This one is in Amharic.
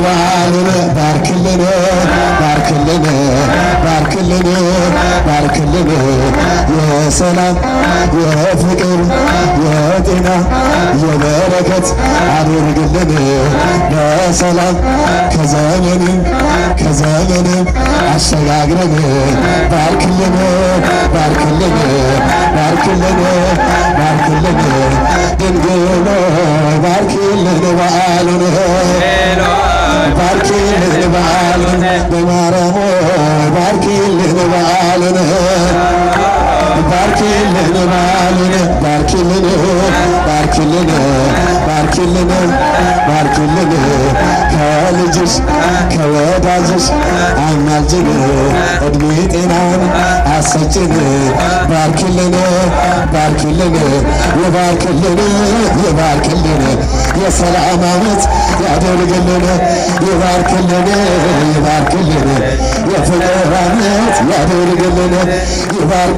በዓሉን ባርክልን ባርክልን ባርክልን ባርክልን የሰላም የፍቅር የጤና የበረከት አድርግልን በሰላም ከዘመን አሸጋግረን ባርክልን ባርክልን ባርክልን ባርክልን ድንግል ባርክልን በዓሉን ባርክልን በዓሉን በማርያም ባርክልን በዓሉን ባርክልን በዓሉን ባርክልን ባርክልን ባርክልን ባርክልን ከልጅሽ ከወዳጅሽ አማልጅን ዕድሜ ጤናን አሰጭን ባርክልን ባርክልን ይባርክልን ይባርክልን የሰላም ዓመት ያደርግልን ይባርክልን ይባርክልን የፍቅር ዓመት ያደርግልን